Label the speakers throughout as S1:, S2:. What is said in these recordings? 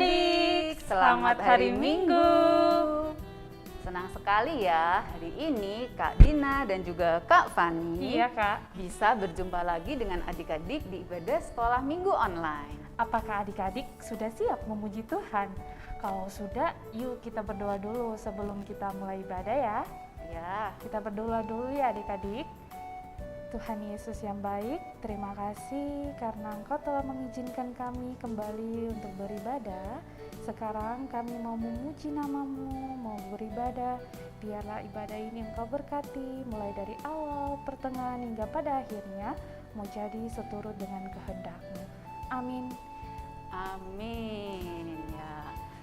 S1: adik-adik, selamat hari Minggu.
S2: Senang sekali ya, hari ini Kak Dina dan juga Kak Fani
S1: Iya Kak.
S2: bisa berjumpa lagi dengan adik-adik di ibadah sekolah minggu online.
S1: Apakah adik-adik sudah siap memuji Tuhan? Kalau sudah, yuk kita berdoa dulu sebelum kita mulai ibadah ya.
S2: Ya,
S1: Kita berdoa dulu ya adik-adik. Tuhan Yesus yang baik, terima kasih karena Engkau telah mengizinkan kami kembali untuk beribadah. Sekarang kami mau memuji nama-Mu, mau beribadah. Biarlah ibadah ini Engkau berkati, mulai dari awal, pertengahan, hingga pada akhirnya, mau jadi seturut dengan kehendak-Mu. Amin.
S2: amin ya.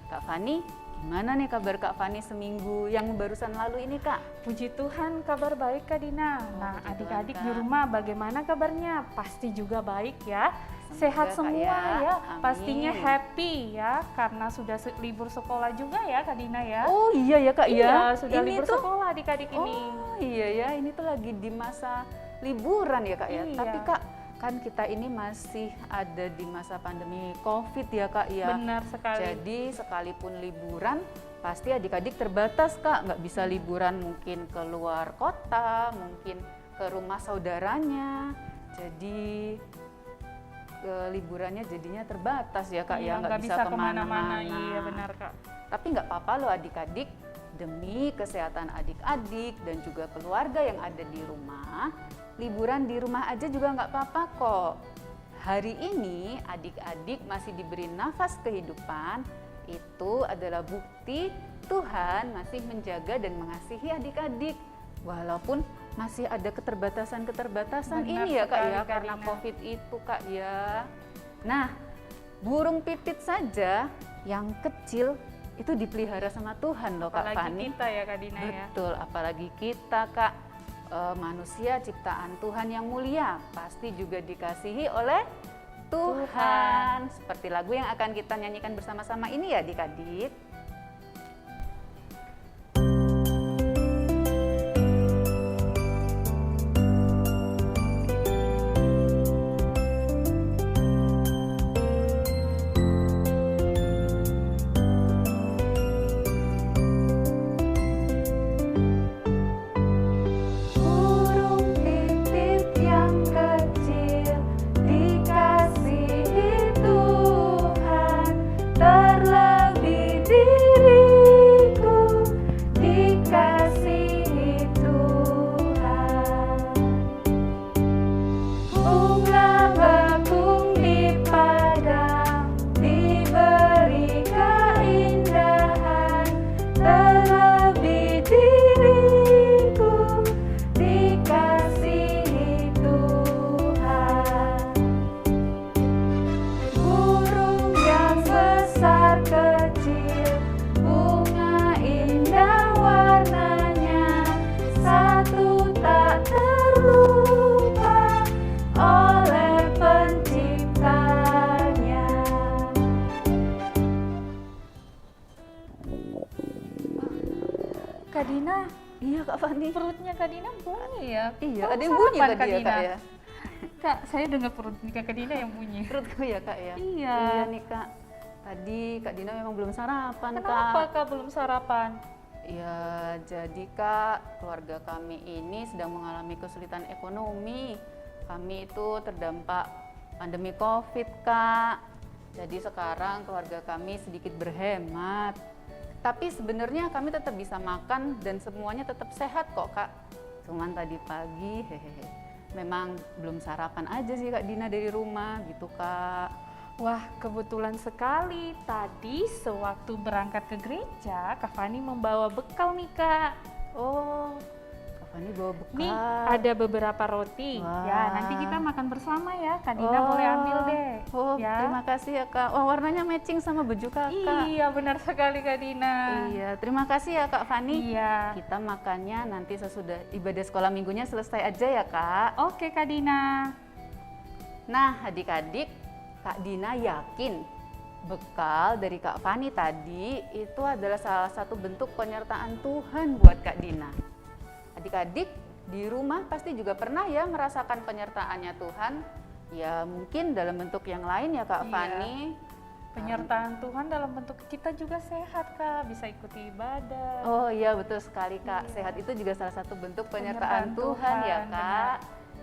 S2: Kak Fani, gimana nih kabar Kak Fani seminggu yang barusan lalu ini Kak?
S1: Puji Tuhan, kabar baik Kak Dina. Nah,
S2: puji
S1: adik-adik
S2: Tuhan,
S1: di
S2: Kak.
S1: rumah bagaimana kabarnya? Pasti juga baik ya. Sehat
S2: Semoga, Kak,
S1: semua
S2: ya.
S1: ya.
S2: Amin.
S1: Pastinya happy ya karena sudah libur sekolah juga ya Kak Dina ya.
S2: Oh iya ya Kak
S1: Iya,
S2: ya.
S1: sudah
S2: Ini
S1: libur
S2: tuh-
S1: sekolah adik-adik ini.
S2: Oh iya ya, ini tuh lagi di masa liburan ya Kak ya.
S1: Iya.
S2: Tapi Kak, kan kita ini masih ada di masa pandemi COVID ya Kak ya.
S1: Benar sekali.
S2: Jadi sekalipun liburan, pasti adik-adik terbatas Kak, nggak bisa liburan mungkin ke luar kota, mungkin ke rumah saudaranya. Jadi liburannya jadinya terbatas ya Kak
S1: Iya,
S2: ya, nggak bisa kemana-mana.
S1: Iya benar Kak.
S2: Tapi nggak apa-apa loh adik-adik, demi kesehatan adik-adik dan juga keluarga yang ada di rumah, liburan di rumah aja juga nggak apa-apa kok. Hari ini adik-adik masih diberi nafas kehidupan, itu adalah bukti Tuhan masih menjaga dan mengasihi adik-adik. Walaupun masih ada keterbatasan-keterbatasan
S1: Benar
S2: ini ya Kak
S1: sekali,
S2: ya,
S1: Kak
S2: karena
S1: Dina.
S2: COVID itu Kak ya. Nah, burung pipit saja yang kecil itu dipelihara sama Tuhan loh Kak
S1: Apalagi
S2: Fani.
S1: kita ya Kak Dina ya.
S2: Betul, apalagi kita Kak, manusia ciptaan Tuhan yang mulia, pasti juga dikasihi oleh Tuhan. Seperti lagu yang akan kita nyanyikan bersama-sama ini ya adik-adik. Burung pipit yang kecil dikasihi Tuhan, terlebih diriku dikasihi Tuhan. Bunga bakung di padang diberi keindahan, terlebih diriku dikasihi Tuhan. Burung yang besar kecil, bunga indah warnanya, satu tak terlupa oleh penciptanya.
S1: Kak Dina,
S2: Iya Kak Fani.
S1: perutnya Kak Dina bunyi ya.
S2: Iya,
S1: Kamu
S2: ada yang bunyi
S1: sarapan,
S2: tadi ya Kak ya.
S1: Kak, saya dengar perutnya Kak Dina yang bunyi.
S2: Perutku ya Kak ya.
S1: Iya.
S2: Iya nih Kak. Tadi Kak Dina memang belum sarapan
S1: Kenapa
S2: Kak.
S1: Kak belum sarapan?
S2: Ya, jadi Kak, keluarga kami ini sedang mengalami kesulitan ekonomi. Kami itu terdampak pandemi COVID, Kak. Jadi sekarang keluarga kami sedikit berhemat. Tapi sebenarnya kami tetap bisa makan dan semuanya tetap sehat kok, Kak. Cuman tadi pagi, memang belum sarapan aja sih Kak Dina dari rumah gitu, Kak.
S1: Wah, kebetulan sekali. Tadi sewaktu berangkat ke gereja, Kak Fani membawa bekal nih Kak.
S2: Oh, Kak Fani bawa bekal.
S1: Nih, ada beberapa roti.
S2: Wah.
S1: Ya, nanti kita makan bersama ya. Kak Dina boleh ambil deh.
S2: Oh,
S1: ya.
S2: terima kasih ya Kak. Wah, warnanya matching sama baju Kakak.
S1: Iya, benar sekali Kak Dina.
S2: Iya, terima kasih ya Kak Fani.
S1: Iya.
S2: Kita makannya nanti sesudah ibadah sekolah minggunya selesai aja ya Kak.
S1: Oke Kak Dina.
S2: Nah, adik-adik, Kak Dina yakin bekal dari Kak Fani tadi itu adalah salah satu bentuk penyertaan Tuhan buat Kak Dina. Adik-adik di rumah pasti juga pernah ya merasakan penyertaannya Tuhan. Ya mungkin dalam bentuk yang lain ya Kak
S1: Iya.
S2: Fani.
S1: Penyertaan Tuhan dalam bentuk kita juga sehat Kak, bisa ikuti ibadah.
S2: Oh iya betul sekali Kak,
S1: Iya.
S2: sehat itu juga salah satu bentuk
S1: Penyertaan
S2: penyertaan Tuhan ya
S1: Tuhan,
S2: Kak.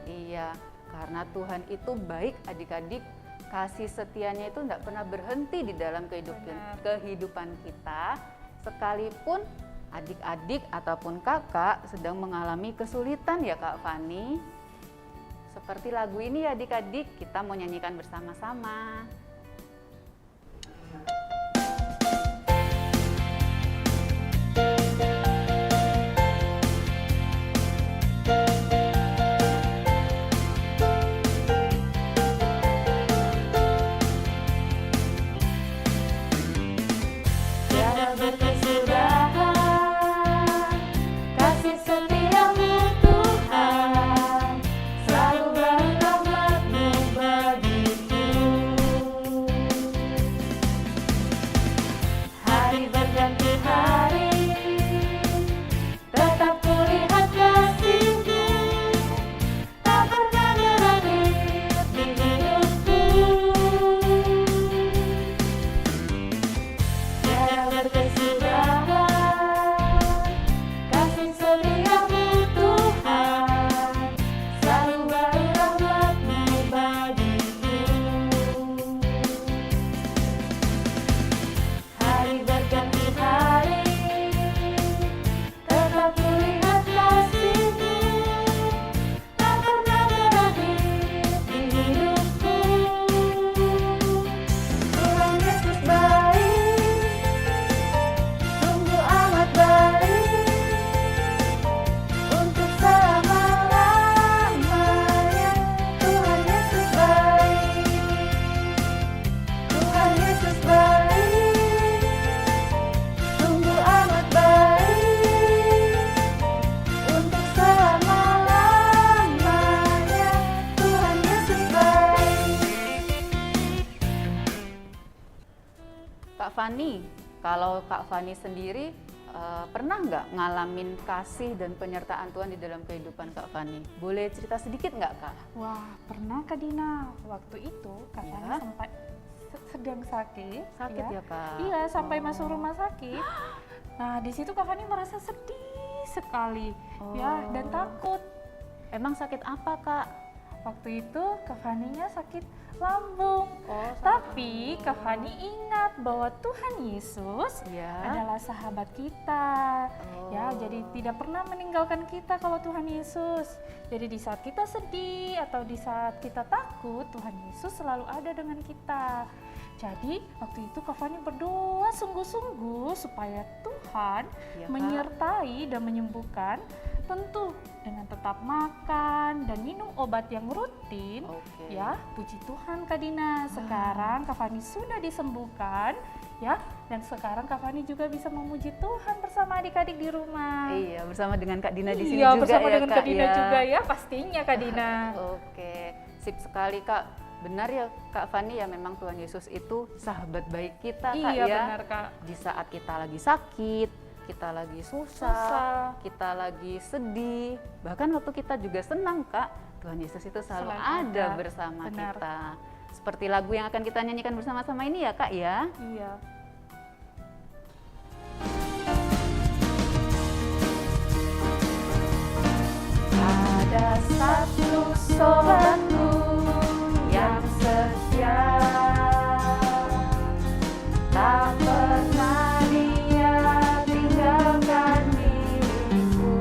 S2: Iya, karena Tuhan itu baik adik-adik, kasih setianya itu tidak pernah berhenti di dalam
S1: Benar.
S2: kehidupan kita, sekalipun adik-adik ataupun kakak sedang mengalami kesulitan ya Kak Fani. Seperti lagu ini ya adik-adik, kita mau nyanyikan bersama-sama. Tiada berkesudahan, kasih setiamu Tuhan, selalu berrahmat-Mu bagiku. Hari berganti hari, tetap kulihat kasih-Mu, tak pernah berakhir di hidupku. Tiada berkesudahan, kasih setiamu Tuhan, selalu berrahmat-Mu bagiku. Hari berganti hari, tetap kulihat kasih-Mu, tak pernah berakhir di hidupku. Tuhan Yesus baik, sungguh amat baik, untuk selama-lamanya. Tuhan Yesus baik, Tuhan Yesus baik, sungguh amat baik, untuk selama-lamanya. Tuhan Yesus baik. Kak Fani, kalau Kak Fani sendiri pernah nggak ngalamin kasih dan penyertaan Tuhan di dalam kehidupan Kak Fani? Boleh cerita sedikit nggak Kak?
S1: Wah, pernah Kak Dina. Waktu itu Kak
S2: Iya.
S1: Fani sempat sedang sakit.
S2: Sakit ya Kak?
S1: Iya, sampai
S2: Oh.
S1: masuk rumah sakit. Nah, di situ Kak Fani merasa sedih sekali, ya, dan
S2: Oh.
S1: takut.
S2: Emang sakit apa Kak?
S1: Waktu itu Kak Faninya sakit lambung.
S2: Oh,
S1: Tapi Kak Fani ingat bahwa Tuhan Yesus
S2: ya.
S1: adalah sahabat kita. Ya,
S2: Oh.
S1: jadi tidak pernah meninggalkan kita kalau Tuhan Yesus. Jadi di saat kita sedih atau di saat kita takut, Tuhan Yesus selalu ada dengan kita. Jadi waktu itu Kak Fani berdoa sungguh-sungguh supaya Tuhan
S2: Iya, Kak.
S1: menyertai dan menyembuhkan, tentu dengan tetap makan dan minum obat yang rutin.
S2: Oke.
S1: Ya, puji Tuhan Kak Dina. Sekarang Kak Fani sudah disembuhkan, ya, dan sekarang Kak Fani juga bisa memuji Tuhan bersama adik-adik di rumah.
S2: Iya, bersama dengan Kak Dina di sini
S1: Iya,
S2: juga
S1: bersama
S2: ya
S1: dengan
S2: Kak
S1: Kak Dina
S2: ya.
S1: juga ya, pastinya Kak Dina.
S2: Oke, sip sekali Kak. Benar ya Kak Fani ya, memang Tuhan Yesus itu sahabat baik kita Kak
S1: Iya,
S2: ya.
S1: benar Kak.
S2: Di saat kita lagi sakit, kita lagi susah, kita lagi sedih, bahkan waktu kita juga senang Kak, Tuhan Yesus itu selalu
S1: Selalu
S2: ada
S1: ada.
S2: bersama
S1: Benar.
S2: kita. Seperti lagu yang akan kita nyanyikan bersama-sama ini ya Kak ya.
S1: Iya.
S2: Ada satu sobatku yang setia, tak pernah dia tinggalkan diriku.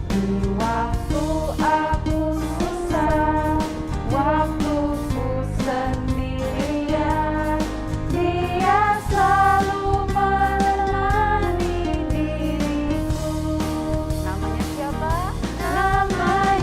S2: Di waktu aku susah, waktuku sendirian, dia selalu menemani diriku. Namanya siapa? Namanya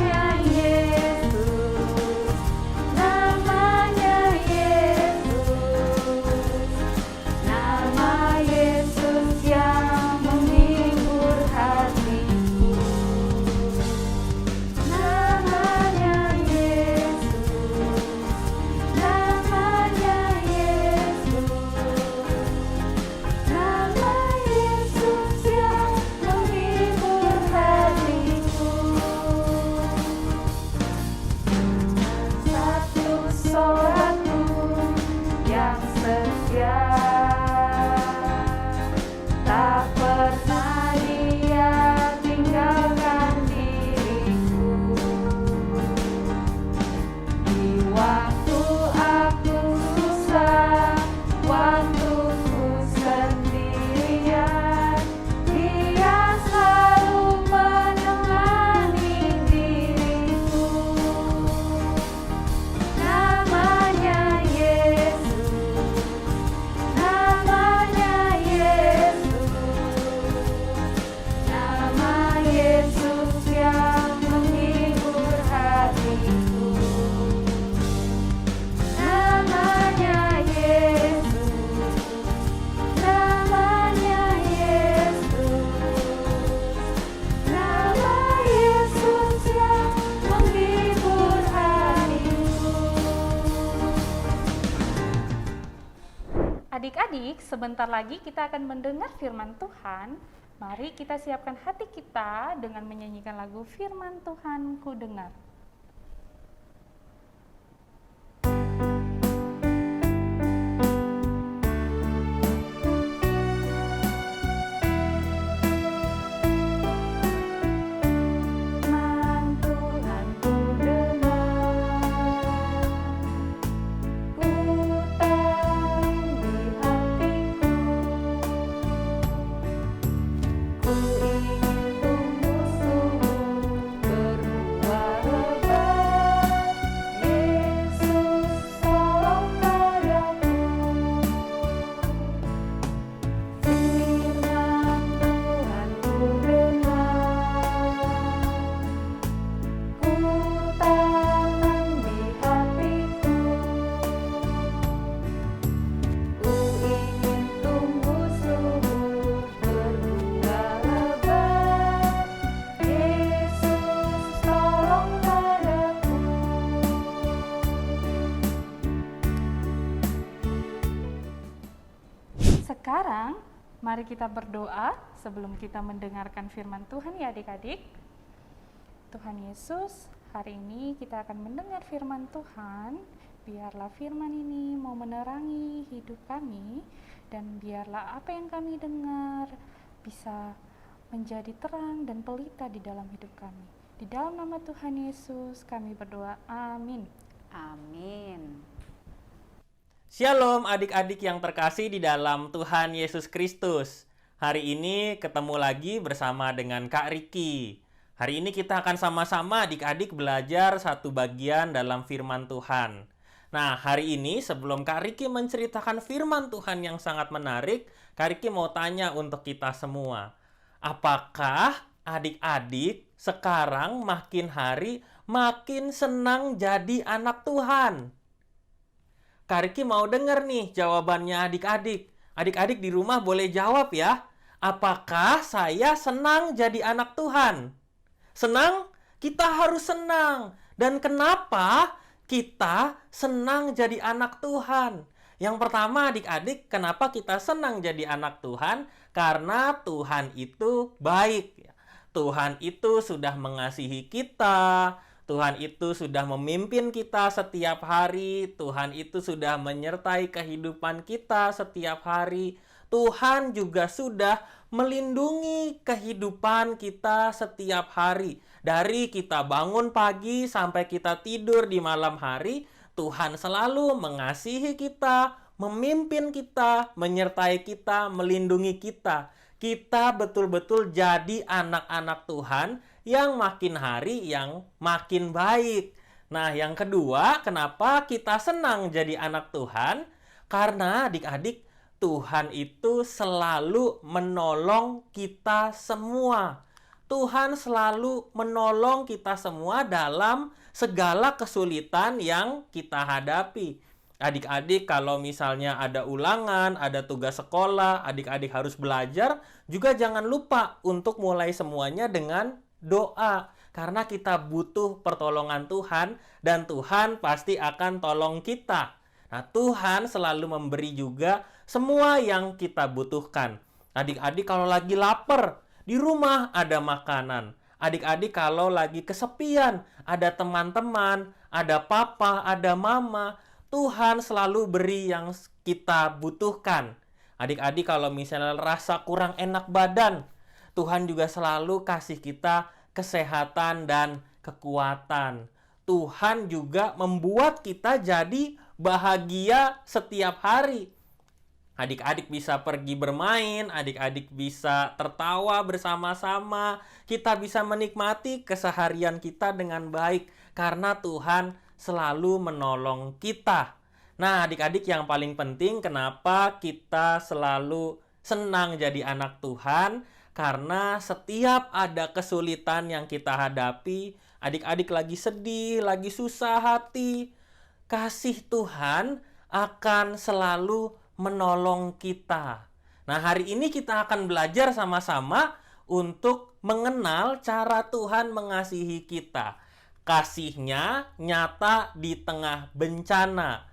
S1: Adik-adik, sebentar lagi kita akan mendengar firman Tuhan. Mari kita siapkan hati kita dengan menyanyikan lagu Firman Tuhan Ku Dengar. Sekarang, mari kita berdoa sebelum kita mendengarkan firman Tuhan ya adik-adik. Tuhan Yesus, hari ini kita akan mendengar firman Tuhan. Biarlah firman ini mau menerangi hidup kami, dan biarlah apa yang kami dengar bisa menjadi terang dan pelita di dalam hidup kami. Di dalam nama Tuhan Yesus kami berdoa, amin.
S2: Amin.
S3: Shalom adik-adik yang terkasih di dalam Tuhan Yesus Kristus. Hari ini ketemu lagi bersama dengan Kak Riki. Hari ini kita akan sama-sama adik-adik belajar satu bagian dalam firman Tuhan. Nah, hari ini sebelum Kak Riki menceritakan firman Tuhan yang sangat menarik, Kak Riki mau tanya untuk kita semua. Apakah adik-adik sekarang makin hari makin senang jadi anak Tuhan? Kak Riki mau denger nih jawabannya adik-adik. Adik-adik di rumah boleh jawab ya. Apakah saya senang jadi anak Tuhan? Senang? Kita harus senang. Dan kenapa kita senang jadi anak Tuhan? Yang pertama adik-adik, kenapa kita senang jadi anak Tuhan? Karena Tuhan itu baik. Tuhan itu sudah mengasihi kita. Tuhan itu sudah memimpin kita setiap hari. Tuhan itu sudah menyertai kehidupan kita setiap hari. Tuhan juga sudah melindungi kehidupan kita setiap hari. Dari kita bangun pagi sampai kita tidur di malam hari, Tuhan selalu mengasihi kita, memimpin kita, menyertai kita, melindungi kita. Kita betul-betul jadi anak-anak Tuhan yang makin hari yang makin baik. Nah, yang kedua, kenapa kita senang jadi anak Tuhan? Karena adik-adik, Tuhan itu selalu menolong kita semua. Tuhan selalu menolong kita semua dalam segala kesulitan yang kita hadapi. Adik-adik kalau misalnya ada ulangan, ada tugas sekolah, adik-adik harus belajar, juga jangan lupa untuk mulai semuanya dengan doa. Karena kita butuh pertolongan Tuhan, dan Tuhan pasti akan tolong kita. Nah, Tuhan selalu memberi juga semua yang kita butuhkan. Adik-adik kalau lagi lapar, di rumah ada makanan. Adik-adik kalau lagi kesepian, ada teman-teman, ada papa, ada mama. Tuhan selalu beri yang kita butuhkan. Adik-adik kalau misalnya rasa kurang enak badan, Tuhan juga selalu kasih kita kesehatan dan kekuatan. Tuhan juga membuat kita jadi bahagia setiap hari. Adik-adik bisa pergi bermain, adik-adik bisa tertawa bersama-sama, kita bisa menikmati keseharian kita dengan baik karena Tuhan selalu menolong kita. Nah, adik-adik yang paling penting kenapa kita selalu senang jadi anak Tuhan? Karena setiap ada kesulitan yang kita hadapi, adik-adik lagi sedih, lagi susah hati, kasih Tuhan akan selalu menolong kita. Nah, hari ini kita akan belajar sama-sama untuk mengenal cara Tuhan mengasihi kita. Kasihnya nyata di tengah bencana.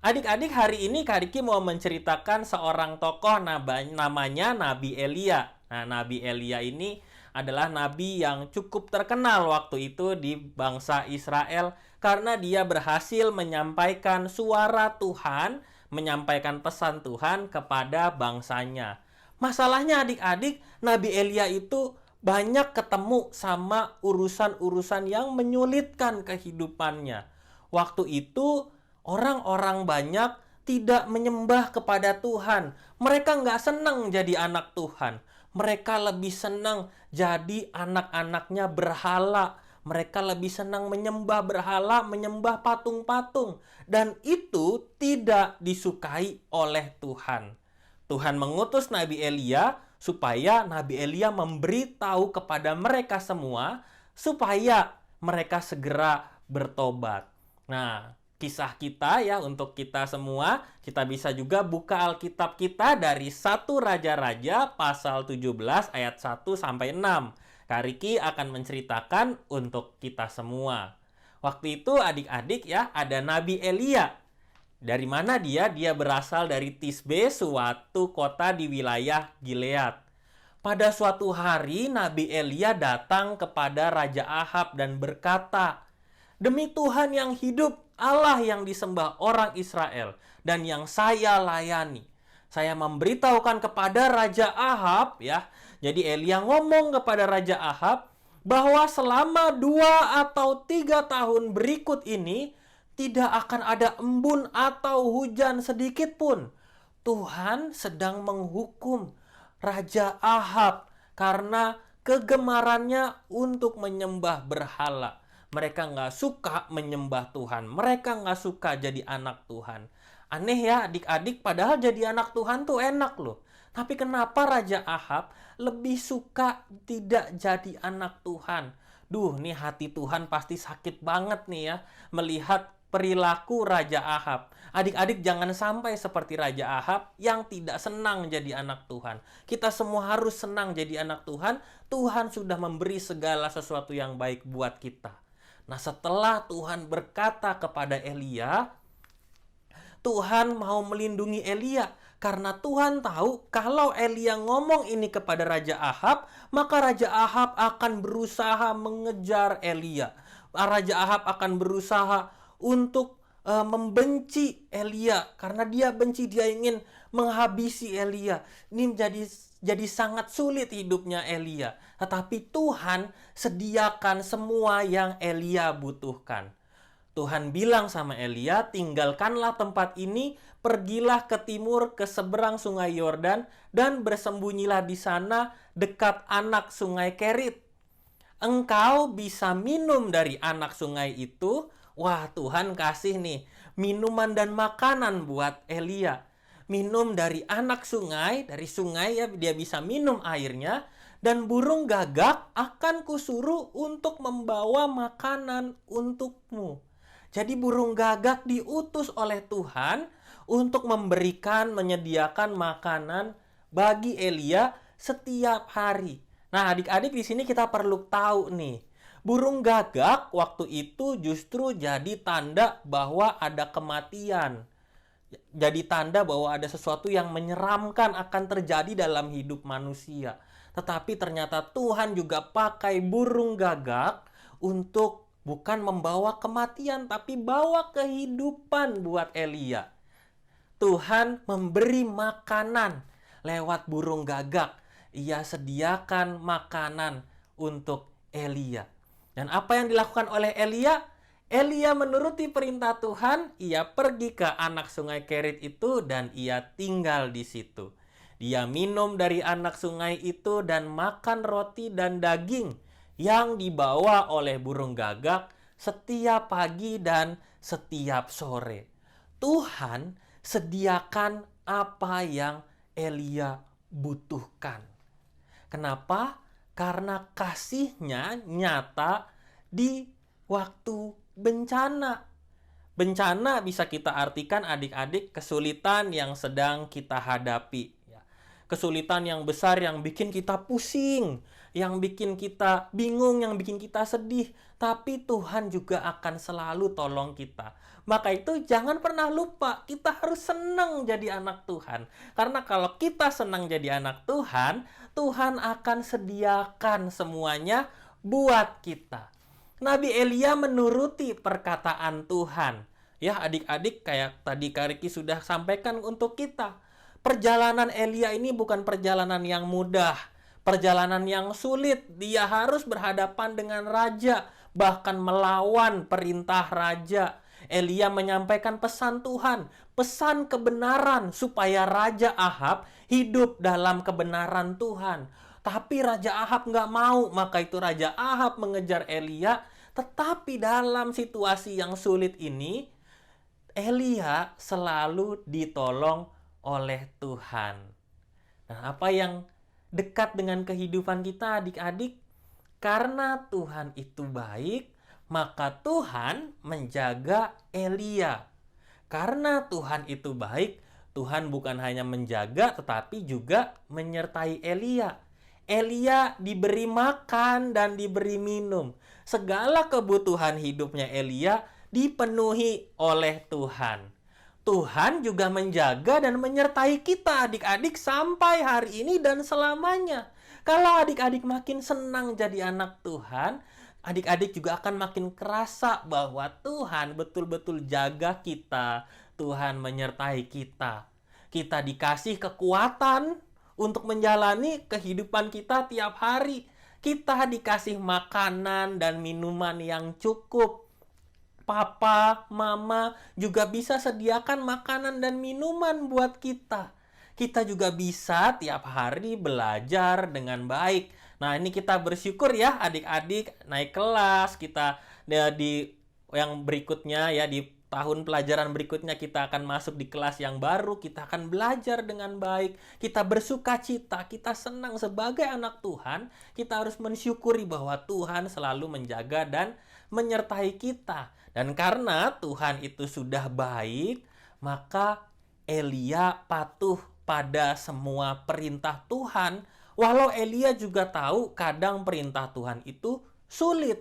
S3: Adik-adik, hari ini Kak Riki mau menceritakan seorang tokoh namanya Nabi Elia. Nah, Nabi Elia ini adalah nabi yang cukup terkenal waktu itu di bangsa Israel karena dia berhasil menyampaikan suara Tuhan, menyampaikan pesan Tuhan kepada bangsanya. Masalahnya adik-adik, Nabi Elia itu banyak ketemu sama urusan-urusan yang menyulitkan kehidupannya. Waktu itu orang-orang banyak tidak menyembah kepada Tuhan. Mereka nggak senang jadi anak Tuhan. Mereka lebih senang jadi anak-anaknya berhala. Mereka lebih senang menyembah berhala, menyembah patung-patung. Dan itu tidak disukai oleh Tuhan. Tuhan mengutus Nabi Elia supaya Nabi Elia memberitahu kepada mereka semua supaya mereka segera bertobat. Nah, kisah kita ya untuk kita semua, kita bisa juga buka Alkitab kita dari 1 Raja-Raja pasal 17 ayat 1 sampai 6. Kak Riki akan menceritakan untuk kita semua. Waktu itu adik-adik ya, ada Nabi Elia. Dari mana dia? Dia berasal dari Tisbe, suatu kota di wilayah Gilead. Pada suatu hari Nabi Elia datang kepada Raja Ahab dan berkata, "Demi Tuhan yang hidup, Allah yang disembah orang Israel dan yang saya layani, saya memberitahukan kepada Raja Ahab," ya. Jadi Elia ngomong kepada Raja Ahab bahwa selama 2 atau 3 tahun berikut ini tidak akan ada embun atau hujan sedikit pun. Tuhan sedang menghukum Raja Ahab karena kegemarannya untuk menyembah berhala. Mereka nggak suka menyembah Tuhan. Mereka nggak suka jadi anak Tuhan. Aneh ya adik-adik, padahal jadi anak Tuhan tuh enak loh. Tapi kenapa Raja Ahab lebih suka tidak jadi anak Tuhan? Duh, nih hati Tuhan pasti sakit banget nih ya melihat perilaku Raja Ahab. Adik-adik jangan sampai seperti Raja Ahab yang tidak senang jadi anak Tuhan. Kita semua harus senang jadi anak Tuhan. Tuhan sudah memberi segala sesuatu yang baik buat kita. Nah, setelah Tuhan berkata kepada Elia, Tuhan mau melindungi Elia karena Tuhan tahu kalau Elia ngomong ini kepada Raja Ahab, maka Raja Ahab akan berusaha mengejar Elia. Raja Ahab akan berusaha untuk membenci Elia karena dia benci, dia ingin menghabisi Elia. Ini jadi sangat sulit hidupnya Elia. Tetapi Tuhan sediakan semua yang Elia butuhkan. Tuhan bilang sama Elia, tinggalkanlah tempat ini, pergilah ke timur ke seberang sungai Yordan dan bersembunyilah di sana dekat anak sungai Kerit. Engkau bisa minum dari anak sungai itu. Wah, Tuhan kasih nih minuman dan makanan buat Elia. Minum dari anak sungai, dari sungai ya dia bisa minum airnya. Dan burung gagak akan kusuruh untuk membawa makanan untukmu. Jadi burung gagak diutus oleh Tuhan untuk memberikan, menyediakan makanan bagi Elia setiap hari. Nah, adik-adik di sini kita perlu tahu nih. Burung gagak waktu itu justru jadi tanda bahwa ada kematian. Jadi tanda bahwa ada sesuatu yang menyeramkan akan terjadi dalam hidup manusia. Tetapi ternyata Tuhan juga pakai burung gagak untuk bukan membawa kematian, tapi bawa kehidupan buat Elia. Tuhan memberi makanan lewat burung gagak. Ia sediakan makanan untuk Elia. Dan apa yang dilakukan oleh Elia? Elia menuruti perintah Tuhan, ia pergi ke anak sungai Kerit itu dan ia tinggal di situ. Dia minum dari anak sungai itu dan makan roti dan daging yang dibawa oleh burung gagak setiap pagi dan setiap sore. Tuhan sediakan apa yang Elia butuhkan. Kenapa? Karena kasih-Nya nyata di waktu bencana. Bencana bisa kita artikan adik-adik kesulitan yang sedang kita hadapi. Kesulitan yang besar yang bikin kita pusing, yang bikin kita bingung, yang bikin kita sedih, tapi Tuhan juga akan selalu tolong kita. Maka itu jangan pernah lupa, kita harus senang jadi anak Tuhan. Karena kalau kita senang jadi anak Tuhan, Tuhan akan sediakan semuanya buat kita. Nabi Elia menuruti perkataan Tuhan. Ya, adik-adik, kayak tadi Kak Riki sudah sampaikan untuk kita. Perjalanan Elia ini bukan perjalanan yang mudah, perjalanan yang sulit. Dia harus berhadapan dengan raja, bahkan melawan perintah raja. Elia menyampaikan pesan Tuhan, pesan kebenaran supaya Raja Ahab hidup dalam kebenaran Tuhan. Tapi Raja Ahab nggak mau, maka itu Raja Ahab mengejar Elia. Tetapi dalam situasi yang sulit ini, Elia selalu ditolong oleh Tuhan. Nah, apa yang dekat dengan kehidupan kita adik-adik? Karena Tuhan itu baik, maka Tuhan menjaga Elia. Karena Tuhan itu baik, Tuhan bukan hanya menjaga tetapi juga menyertai Elia. Elia diberi makan dan diberi minum. Segala kebutuhan hidupnya Elia dipenuhi oleh Tuhan. Tuhan juga menjaga dan menyertai kita adik-adik sampai hari ini dan selamanya. Kalau adik-adik makin senang jadi anak Tuhan, adik-adik juga akan makin kerasa bahwa Tuhan betul-betul jaga kita. Tuhan menyertai kita. Kita dikasih kekuatan untuk menjalani kehidupan kita tiap hari. Kita dikasih makanan dan minuman yang cukup. Papa, mama juga bisa sediakan makanan dan minuman buat kita. Kita juga bisa tiap hari belajar dengan baik. Nah, ini kita bersyukur ya adik-adik naik kelas. Kita di yang berikutnya ya, di tahun pelajaran berikutnya kita akan masuk di kelas yang baru. Kita akan belajar dengan baik. Kita bersuka cita, kita senang sebagai anak Tuhan. Kita harus mensyukuri bahwa Tuhan selalu menjaga dan menyertai kita. Dan karena Tuhan itu sudah baik, maka Elia patuh pada semua perintah Tuhan. Walau Elia juga tahu kadang perintah Tuhan itu sulit.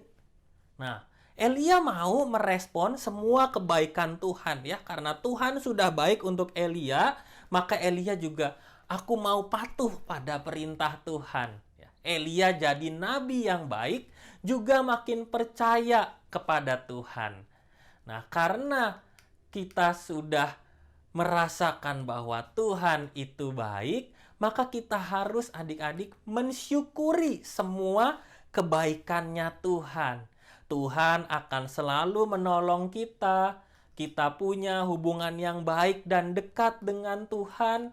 S3: Nah, Elia mau merespon semua kebaikan Tuhan ya. Karena Tuhan sudah baik untuk Elia, maka Elia juga, aku mau patuh pada perintah Tuhan. Elia jadi nabi yang baik, juga makin percaya kepada Tuhan. Nah, karena kita sudah merasakan bahwa Tuhan itu baik, maka kita harus adik-adik mensyukuri semua kebaikannya Tuhan. Tuhan akan selalu menolong kita. Kita punya hubungan yang baik dan dekat dengan Tuhan.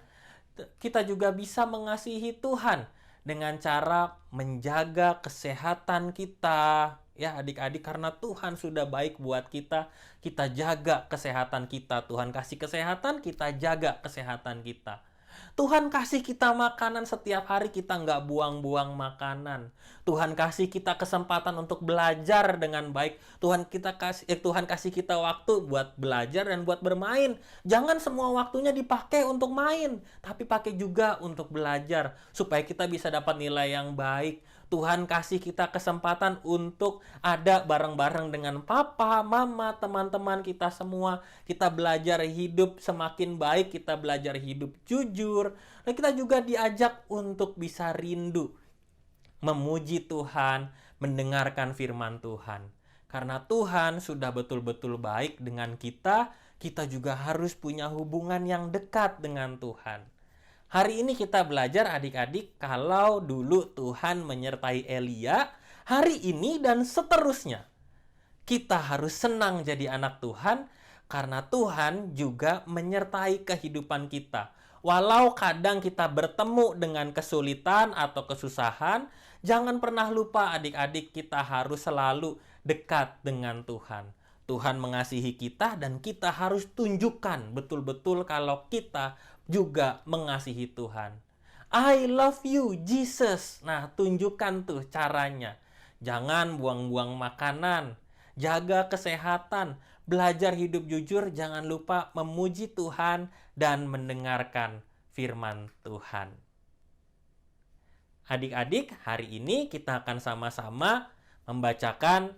S3: Kita juga bisa mengasihi Tuhan dengan cara menjaga kesehatan kita. Ya adik-adik, karena Tuhan sudah baik buat kita, kita jaga kesehatan kita. Tuhan kasih kesehatan, kita jaga kesehatan kita. Tuhan kasih kita makanan setiap hari, kita nggak buang-buang makanan. Tuhan kasih kita kesempatan untuk belajar dengan baik. Tuhan kasih kita waktu buat belajar dan buat bermain. Jangan semua waktunya dipakai untuk main, tapi pakai juga untuk belajar supaya kita bisa dapat nilai yang baik. Tuhan kasih kita kesempatan untuk ada bareng-bareng dengan papa, mama, teman-teman kita semua. Kita belajar hidup semakin baik, kita belajar hidup jujur. Dan kita juga diajak untuk bisa rindu, memuji Tuhan, mendengarkan firman Tuhan. Karena Tuhan sudah betul-betul baik dengan kita, kita juga harus punya hubungan yang dekat dengan Tuhan. Hari ini kita belajar adik-adik, kalau dulu Tuhan menyertai Elia, hari ini dan seterusnya kita harus senang jadi anak Tuhan karena Tuhan juga menyertai kehidupan kita. Walau kadang kita bertemu dengan kesulitan atau kesusahan, jangan pernah lupa adik-adik, kita harus selalu dekat dengan Tuhan. Tuhan mengasihi kita dan kita harus tunjukkan betul-betul kalau kita juga mengasihi Tuhan. I love you, Jesus. Nah, tunjukkan tuh caranya. Jangan buang-buang makanan. Jaga kesehatan. Belajar hidup jujur. Jangan lupa memuji Tuhan dan mendengarkan firman Tuhan. Adik-adik, hari ini kita akan sama-sama membacakan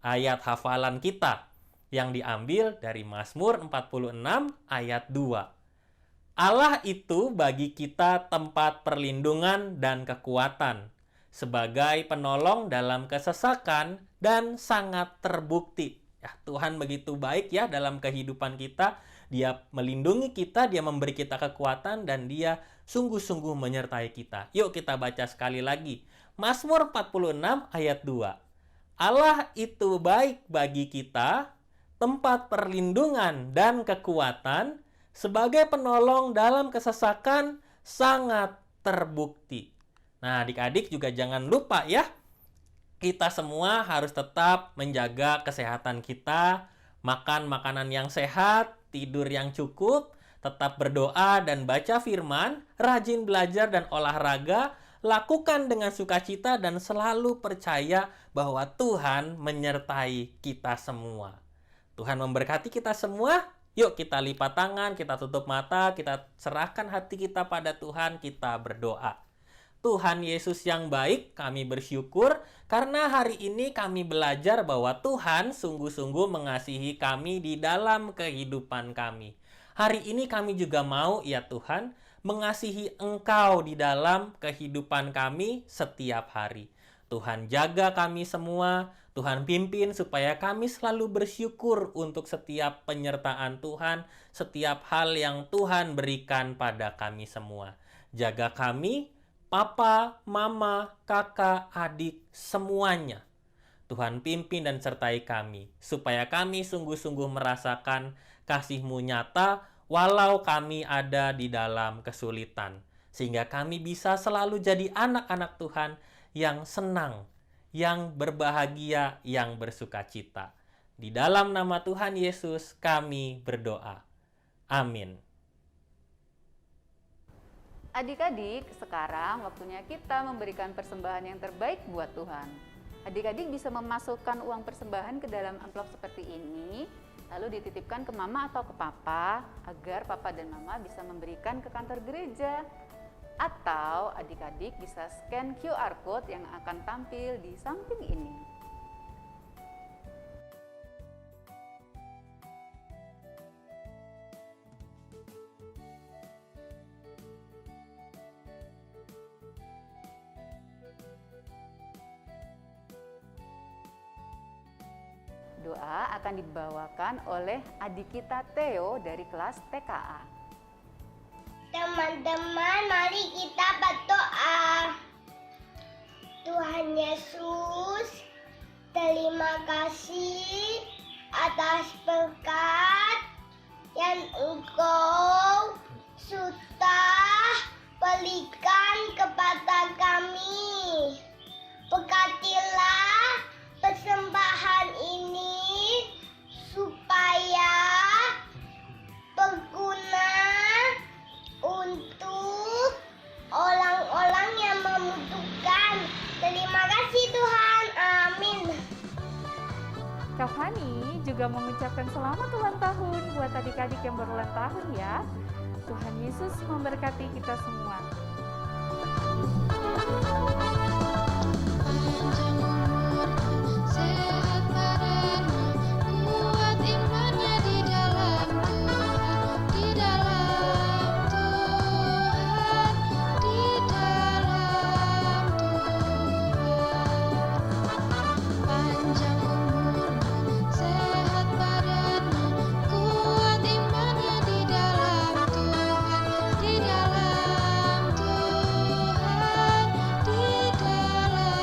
S3: ayat hafalan kita yang diambil dari Mazmur 46 ayat 2. Allah itu bagi kita tempat perlindungan dan kekuatan, sebagai penolong dalam kesesakan dan sangat terbukti. Ya, Tuhan begitu baik ya dalam kehidupan kita. Dia melindungi kita, Dia memberi kita kekuatan, dan Dia sungguh-sungguh menyertai kita. Yuk kita baca sekali lagi. Mazmur 46 ayat 2. Allah itu baik bagi kita, tempat perlindungan dan kekuatan, sebagai penolong dalam kesesakan sangat terbukti. Nah, adik-adik juga jangan lupa ya, kita semua harus tetap menjaga kesehatan kita, makan makanan yang sehat, tidur yang cukup, tetap berdoa dan baca firman, rajin belajar dan olahraga, lakukan dengan sukacita dan selalu percaya bahwa Tuhan menyertai kita semua. Tuhan memberkati kita semua. Yuk kita lipat tangan, kita tutup mata, kita serahkan hati kita pada Tuhan, kita berdoa. Tuhan Yesus yang baik, kami bersyukur karena hari ini kami belajar bahwa Tuhan sungguh-sungguh mengasihi kami di dalam kehidupan kami. Hari ini kami juga mau, ya Tuhan, mengasihi Engkau di dalam kehidupan kami setiap hari. Tuhan jaga kami semua, Tuhan pimpin supaya kami selalu bersyukur untuk setiap penyertaan Tuhan, setiap hal yang Tuhan berikan pada kami semua. Jaga kami, papa, mama, kakak, adik, semuanya. Tuhan pimpin dan sertai kami, supaya kami sungguh-sungguh merasakan kasih-Mu nyata, walau kami ada di dalam kesulitan. Sehingga kami bisa selalu jadi anak-anak Tuhan yang senang, yang berbahagia, yang bersukacita. Di dalam nama Tuhan Yesus kami berdoa. Amin.
S2: Adik-adik, sekarang waktunya kita memberikan persembahan yang terbaik buat Tuhan. Adik-adik bisa memasukkan uang persembahan ke dalam amplop seperti ini, lalu dititipkan ke mama atau ke papa, agar papa dan mama bisa memberikan ke kantor gereja. Atau adik-adik bisa scan QR code yang akan tampil di samping ini. Doa akan dibawakan oleh adik kita Theo dari kelas TKA.
S4: Teman-teman, mari kita berdoa. Tuhan Yesus, terima kasih atas berkat yang Engkau sudah berikan kepada kami. Berkatilah persembahan ini supaya berguna untuk orang-orang yang membutuhkan. Terima kasih Tuhan. Amin.
S1: Kak Fani juga mengucapkan selamat ulang tahun buat adik-adik yang berulang tahun ya. Tuhan Yesus memberkati kita semua.
S5: Sehat badannya, kuat imannya di dalam Tuhan, di dalam Tuhan, di dalam Tuhan. Panjang umurnya, sehat badannya, kuat imannya di dalam Tuhan, di dalam Tuhan, di dalam Tuhan.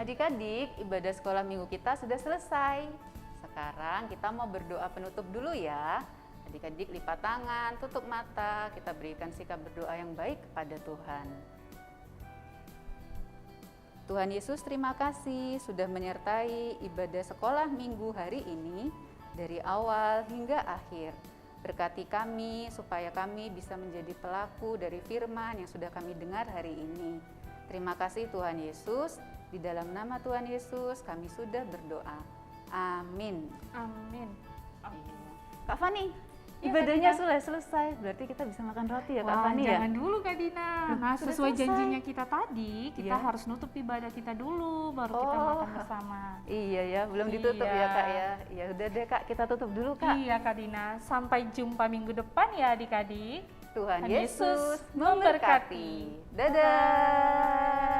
S2: Adik-adik, ibadah sekolah minggu kita sudah selesai. sekarang kita mau berdoa penutup dulu ya. Adik-adik lipat tangan, tutup mata, kita berikan sikap berdoa yang baik kepada Tuhan. Tuhan Yesus, terima kasih sudah menyertai ibadah sekolah minggu hari ini dari awal hingga akhir. Berkati kami supaya kami bisa menjadi pelaku dari firman yang sudah kami dengar hari ini. Terima kasih Tuhan Yesus, di dalam nama Tuhan Yesus kami sudah berdoa. Amin.
S1: Amin.
S2: Kak Fani,
S1: Iya,
S2: ibadahnya
S1: Kak
S2: sudah selesai, berarti kita bisa makan roti ya Kak
S1: Wah,
S2: Fani ya?
S1: jangan dulu Kak Dina.
S2: Loh,
S1: Nah,
S2: sudah
S1: sesuai
S2: selesai.
S1: janjinya kita tadi, kita
S2: Iya.
S1: harus nutup ibadah kita dulu, baru kita
S2: Oh.
S1: makan bersama.
S2: Iya ya, belum ditutup
S1: Iya.
S2: ya Kak ya. Ya udah deh Kak, kita tutup dulu Kak.
S1: Iya Kak Dina, sampai jumpa minggu depan ya adik-adik.
S2: Tuhan
S1: Tuhan
S2: Yesus
S1: Yesus memberkati.
S2: memberkati. Dadah.